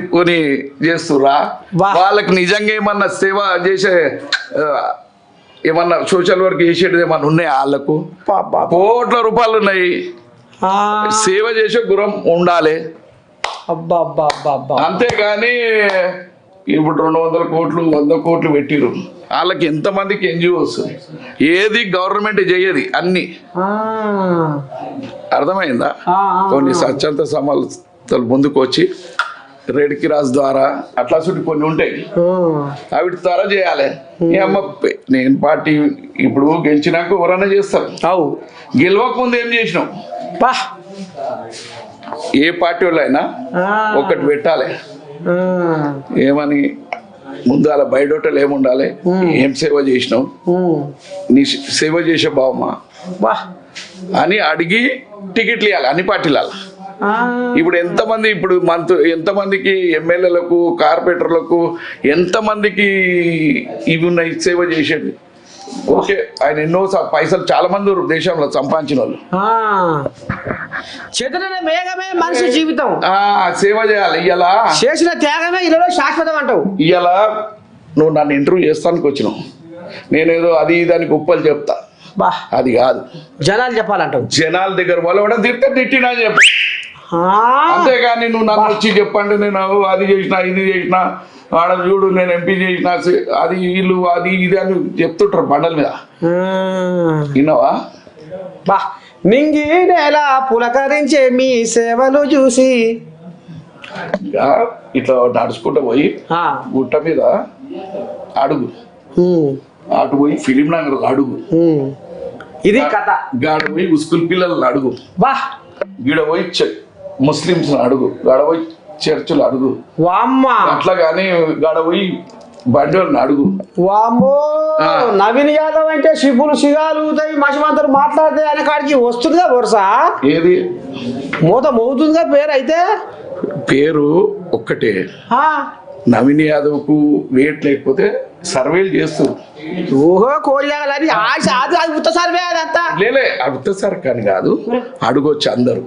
తిప్పుకొని చేస్తురా వాళ్ళకి నిజంగా ఏమన్నా సేవ చేసే ఏమన్నా సోషల్ వర్క్ చేసేది ఏమన్నా ఉన్నాయి వాళ్ళకు కోట్ల రూపాయలు ఉన్నాయి సేవ చేసే గురం ఉండాలి అంతేగాని ఇప్పుడు 200 కోట్లు 100 కోట్లు పెట్టిరు వాళ్ళకి ఎంతమందికి ఎన్జిఓస్ ఏది గవర్నమెంట్ చేయది అన్ని అర్థమైందా కొన్ని స్వచ్ఛంద సంస్థలు ముందుకు వచ్చి రెడ్ క్రాస్ ద్వారా అట్లా చుట్టూ కొన్ని ఉంటాయి అవి ద్వారా చేయాలి నేను పార్టీ ఇప్పుడు గెలిచినాక ఎవరన్నా చేస్తారు గెలవక ముందు ఏం చేసినాం ఏ పార్టీ వాళ్ళైనా ఒకటి పెట్టాలి ఏమని ముందు అలా బయటోటలు ఏముండాలి ఏం సేవ చేసినావు నీ సేవ చేసే బావమా అని అడిగి టికెట్లు ఇవ్వాలి అన్ని పార్టీల ఇప్పుడు ఎంతమందికి ఎమ్మెల్యేలకు కార్పొరేటర్లకు ఎంతమందికి ఇవి ఉన్నాయి సేవ చేసేది ఓకే ఆయన ఎన్నో పైసలు చాలా మంది దేశంలో సంపాదించిన వాళ్ళు మనిషి జీవితం సేవ చేయాలి ఇలా చేసిన త్యాగమే ఇలా శాశ్వతం అంటావు ఇలా నువ్వు నన్ను ఇంటర్వ్యూ చేస్తానికి వచ్చినావు నేనేదో అది దానికి ఉప్పలు చెప్తా అది కాదు జనాలు చెప్పాలంటావు జనాల దగ్గర వాళ్ళు కూడా తిట్టినా చెప్ప అంతేగాని నువ్వు నన్ను వచ్చి చెప్పండి నేను అది చేసినా ఇది చేసినా ఆడ చూడు నేను ఎంపీ చేసిన అది వీళ్ళు అది ఇది అని చెప్తుంటారు బండల మీద విన్నావా నింగి నేల పులకరించే మీ సేవలు చూసి ఇట్లా నడుచుకుంటూ పోయి గుట్ట మీద అడుగు అటు పోయి ఫిలిం నగర్ అడుగు ఇది కథ గాడ పోయి స్కూల్ పిల్లలను అడుగు గీడ పోయి ముస్లింస్ అడుగు గాడ పోయి చర్చిలు అడుగు అట్లా గానీ గాడ పోయి బండి వాళ్ళని అడుగు నవీన్ యాదవ్ అంటే శివులు సిగాలు మసిమంతలు మాట్లాడితే అనే కాడికి వస్తుందిగా వరుస ఏది మూత మోగుతుందిగా పేరు అయితే పేరు ఒక్కటే నవీన్ యాదవ్ కు వెయిట్ లేకపోతే సర్వేలు చేస్తారు ఓహో కోళ్ళని అది ఉత్త సర్వే అదంతా లేలే ఉత్త సర్కాని కాదు అడగొచ్చు అందరు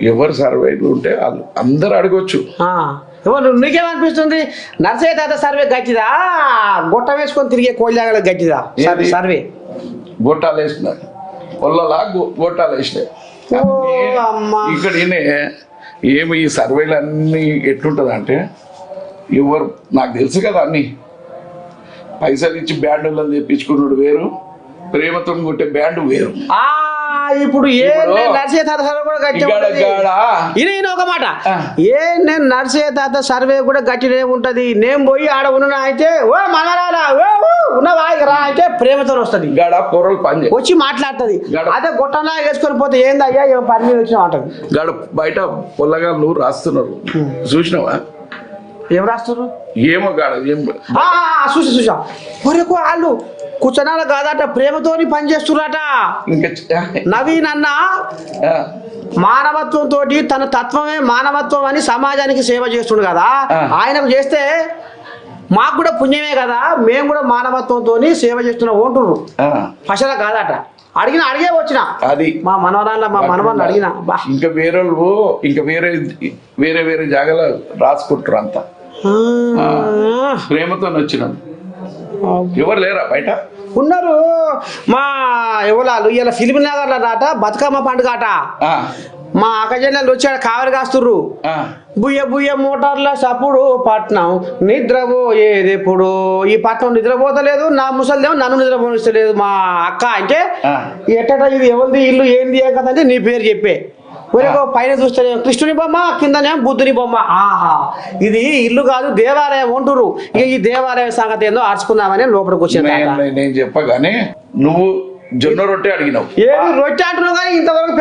ఎవరు సర్వేలు ఉంటే వాళ్ళు అందరు అడగొచ్చు నీకేమనిపిస్తుంది నర్సయ్య తాత సర్వే గట్టిదా గొట్ట వేసుకొని తిరిగే కోళ్ళ గట్టిదా సర్వే గొట్టాలు వేసినారు పొల్లలా గొట్టాలు వేసినాయి ఇక్కడ ఏమి ఈ సర్వేలు అన్ని ఎట్లుంటది అంటే ఎవరు నాకు తెలుసు కదా అన్ని పైసలు ఇచ్చి బ్యాండ్ తెప్పించుకున్నాడు వేరు ప్రేమతో కొట్టే బ్యాండ్ వేరు ఇప్పుడు నర్సయ్య తాత సర్వే కూడా గట్టి ఒక మాట నేను నర్సయ్య తాత సర్వే కూడా గట్టినే ఉంటది నేను పోయి ఆడ ఉన్నా అయితే ఓ మనరారా ఉన్నవా రా అయితే ప్రేమతో వస్తుంది వచ్చి మాట్లాడుతుంది అదే గొట్టనా వేసుకొని పోతే ఏందయ్యా ఏం పని మీద వచ్చినా అంటది గడ బయట పొల్లగా నువ్వు రాస్తున్నారు చూసినావా ఏం రాస్తున్నారు ఏమో గాడ చూసా కొరకు వాళ్ళు కూర్చొనాల కాదట ప్రేమతోని పనిచేస్తున్నట నవీన్ అన్న మానవత్వంతో తన తత్వమే మానవత్వం అని సమాజానికి సేవ చేస్తుండు కదా ఆయనకు చేస్తే మాకు కూడా పుణ్యమే కదా మేము కూడా మానవత్వంతో సేవ చేస్తున్నాం అంటున్నారు ఫసల కాదట అడిగే వచ్చిన అది మా మనవరాళ్ళ అడిగిన ఇంకా వేరే జాగాలో రాసుకుంటారు అంతా ప్రేమతో వచ్చినాం ఎవరు లేరా బయట ఉన్నారు మా ఎవరు ఇలా ఫిలిం నగర్లో రాట బతుకమ్మ పండుగ అట మా అక్కజెల్లెలు వచ్చాడు కావలి కాస్తుర్రు బుయ్య మోటార్ల సప్పుడు పట్నం నిద్రపోయేదెప్పుడు ఈ పట్నం నిద్రపోతలేదు నా ముసలిదేమో నన్ను నిద్రపోనిస్తలేదు మా అక్క అంటే ఎట్టట ఇది ఎవరిది ఇల్లు ఏంది ఏం కదా అంటే నీ పేరు చెప్పే పైన చూస్తే కృష్ణుని బొమ్మ కిందనే బుద్ధుని బొమ్మ ఇది ఇల్లు కాదు దేవాలయం అంటురు ఇక ఈ దేవాలయం సంగతి ఏందో ఆర్చుకుందామని లోపలికి వచ్చాను నేను చెప్పగానే నువ్వు జొన్న రొట్టె అడిగినావు ఏది రొట్టె అంటున్నావు కానీ ఇంతవరకు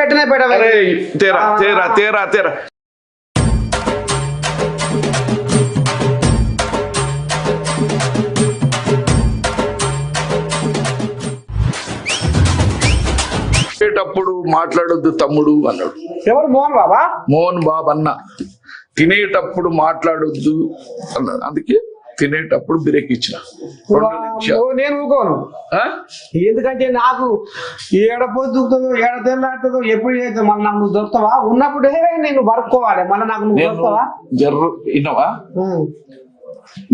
తేరా తినేటప్పుడు మాట్లాడొద్దు తమ్ముడు అన్నాడు ఎవరు మోహన్ బాబు అన్న తినేటప్పుడు మాట్లాడొద్దు అన్నాడు అందుకే తినేటప్పుడు బ్రేక్ ఇచ్చిన 2 నిమిషాలు. నేను ఊకోను, ఆ? ఎందుకంటే నాకు ఏడ పొద్దుతుందో ఏడ తెల్లాడుతుందో ఎప్పుడు చేస్తావు, మళ్ళీ నాకు నువ్వు దొరుకుతావా, ఉన్నప్పుడే నేను వరుకోవాలి, మళ్ళీ నాకు నువ్వు నేను దొరుకుతావా. జర్రు విన్నావా,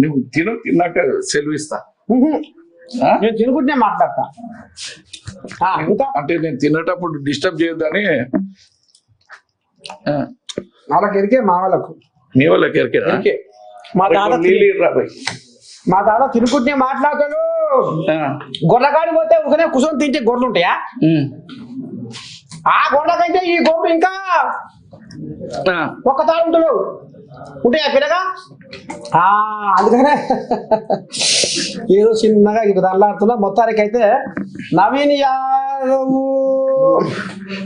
నువ్వు తిన్నాక సెలవు ఇస్తా. ఆ? నేను తినుకుంటే మాట్లాడతా. ఇంకా అంటే నేను తినేటప్పుడు డిస్టర్బ్ చేయొద్దని. ఆ. వాళ్ళకి ఎరికే, మా వాళ్ళకు మీ వాళ్ళకి ఎరికేనా? ఎరికే. మా తాత నీళ్ళు ఇర్రా భయ్. మా తాత తినుకుంటే మాట్లాడతాడు. ఆ. గొర్రెకాడి పోతే ఒకనే కూర్చొని తింటే గొర్రెలు ఉంటాయా? ఉమ్. ఆ గొర్రె కంటే ఈ గొర్రెలు ఇంకా ఆ. ఒక్క తాడు ఉంటాడు, ఉంటాయా పిల్లగా? అందుకనే ఏదో చిన్నగా ఇటు తల్లాడుతున్నా. మొత్తానికి అయితే నవీన్ యాదవ్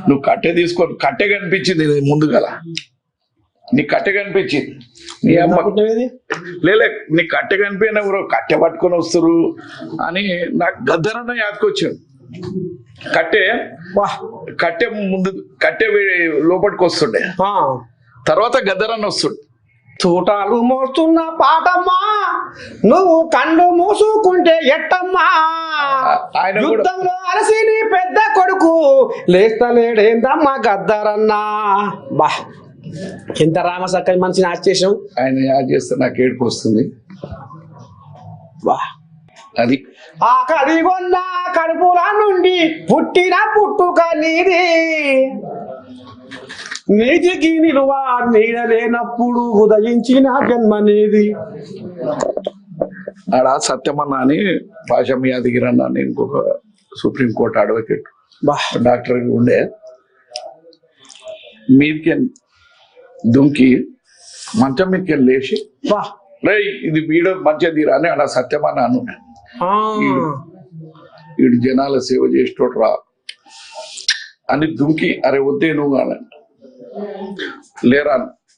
నువ్వు కట్టె తీసుకొని కట్టె కనిపించింది ముందుగల, నీ కట్టె కనిపించింది. నీ అమ్మ అనుకుంటున్నావేది? లేలే, నీ కట్టె కనిపోయినా ఎవరో కట్టె పట్టుకొని వస్తారు అని నాకు గద్దరన్న యాదకొచ్చాడు. కట్టె వాహ్. కట్టె ముందు కట్టె లోపలికి వస్తుండే, తర్వాత గద్దరన్న వస్తుండే. చూటాలు మోస్తున్న పాటమ్మా, నువ్వు కళ్ళు మూసుకుంటే ఎట్టమ్మా, ఆయన కూడా యుద్ధంలో అలసి నీ పెద్ద కొడుకు లేస్తలేడేందమ్మా గద్దరన్నా. బా, ఎంత రామసక్కని మనిషిని ఆశ్చేషం. ఆయన యాద్ చేస్తే నాకు ఏడుపు వస్తుంది. బా, అది ఆ కడిగొన్న కడుపుల నుండి పుట్టిన పుట్టుక నీది, నీతికి నిలువ నీడలేనప్పుడు ఉదయించిన జన్మ నీది. ఆడ సత్యమన్న అని పాశం యాదగిరన్న అని ఇంకొక సుప్రీంకోర్టు అడ్వకేట్ డాక్టర్ ఉండే, మీదకి దుంకి మంచం మీదకి లేచి బా, రే ఇది వీడు మంచిగా తీరా అని ఆడ సత్యమన్న అను, వీడు జనాల సేవ చేసేటోడు రా అని దుంకి, అరే వద్దే నువ్వు అని, లేరా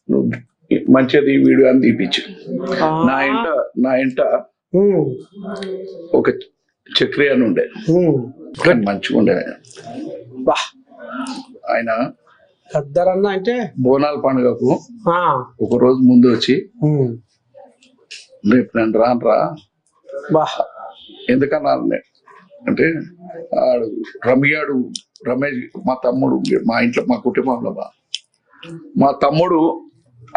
నువ్వు మంచిది వీడియో అని తీపిచ్చు. నా ఇంట ఒక చక్రి అని ఉండే, మంచిగా ఉండే. బా, ఆయన గద్దరన్న అంటే బోనాల పండుగకు ఒక రోజు ముందు వచ్చి, రేపు నేను రాను రా, బా, ఎందుకన్నా అంటే ఆడు రమేష్ మా తమ్ముడు, మా ఇంట్లో మా కుటుంబంలో మా తమ్ముడు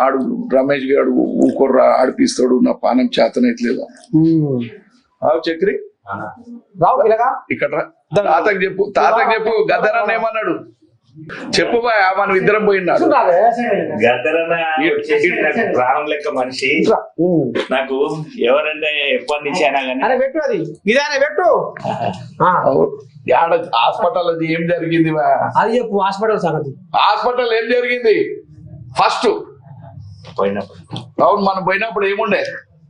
ఆడు రమేష్ గారు ఊకొర్రా ఆడిపిస్తాడు, నా పానం చేతనైట్లేదు. చక్రి రావు పిల్లగా ఇక్కడ రా. తాతకు చెప్పు గద్దరన్న ఏమన్నాడు చెప్పు బాయ్, మనం ఇద్దరం పోయినాడు. గద్దరన్న వచ్చేసి నాకు ప్రాణం లెక్క మనిషి. నాకు ఎవరంటే ఎప్పటి నుంచి అయినా కానీ అరే పెట్టు, అది ఇదే పెట్టు. హాస్పిటల్ అది ఏం జరిగింది బా? అది చెప్పు, హాస్పిటల్ సంగతి. హాస్పిటల్ ఏం జరిగింది ఫస్ట్ పోయినప్పుడు. అవును, మనం పోయినప్పుడు ఏముండే,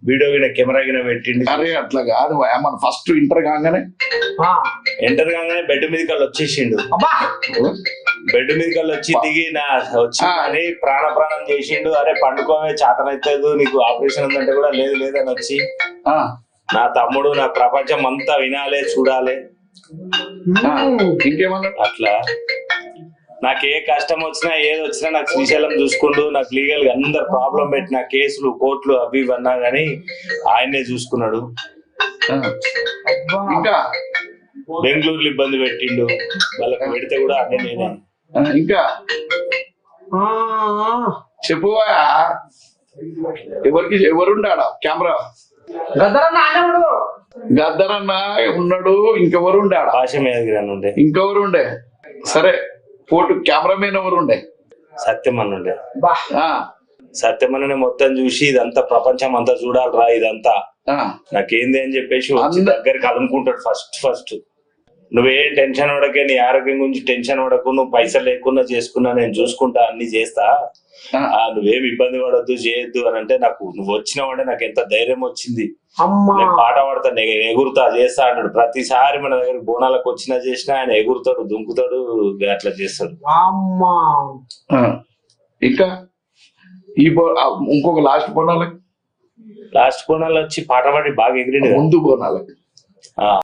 వీడియో గిన కెమెరా గిన పెట్టిండు. అరే అట్లా కాదు భయ, మన ఫస్ట్ ఇంటర్ కాగానే ఎంటర్ కాగానే బెడ్ మీద కళ్ళు వచ్చేసిండు. బెడ్ మీద కళ్ళు వచ్చి దిగి వచ్చి అని ప్రాణం చేసిండు. అరే పండుకోవే చేతనైతుంది, నీకు ఆపరేషన్ ఉందంటే కూడా లేదు లేదని వచ్చి, నా తమ్ముడు నా ప్రపంచం అంతా వినాలే చూడాలి ఇంకేమన్నా అట్లా. నాకు ఏ కష్టం వచ్చినా ఏది వచ్చినా నాకు శ్రీశైలం చూసుకుంటూ, నాకు లీగల్ గా అందరు ప్రాబ్లం పెట్టిన కేసులు కోర్టులు అవి ఇవన్నా గానీ ఆయన్నే చూసుకున్నాడు. ఇంకా బెంగళూరులో ఇబ్బంది పెట్టిండు, వాళ్ళకి పెడితే కూడా అన్నీ నేనే. ఇంకా చెప్పు ఎవరుండా కెమెరా? గద్దరన్న ఉన్నాడు, ఇంకెవరు ఉండే? పాశం యాదగిరి ఉండే. ఇంకెవరు ఉండే? సరే ఫోటో కెమెరామెన్ ఎవరు ఉండే? సత్యమన్న ఉండే. సత్యమన్నని మొత్తం చూసి ఇదంతా ప్రపంచం అంతా చూడాలరా, ఇదంతా నాకేంది అని చెప్పేసి వచ్చి దగ్గరికి అనుకుంటాడు. ఫస్ట్ నువ్వేం టెన్షన్ పడకే, నీ ఆరోగ్యం గురించి టెన్షన్ పడకు, నువ్వు పైసలు లేకున్నా చేసుకున్నా నేను చూసుకుంటా, అన్ని చేస్తా, నువ్వేం ఇబ్బంది పడద్దు చేయొద్దు అని అంటే, నాకు నువ్వు వచ్చినావంటే నాకు ఎంత ధైర్యం వచ్చింది. నేను పాట పాడతా, నేను ఎగురుతా చేస్తా అన్నాడు. ప్రతిసారి మన దగ్గర బోనాలకు వచ్చినా చేసినా ఆయన ఎగురుతాడు, దుంకుతాడు, అట్లా చేస్తాడు. ఇంకా ఇంకొక లాస్ట్ బోనాలు వచ్చి పాట పాడి బాగా ఎగిరింది. ముందు బోనాలకి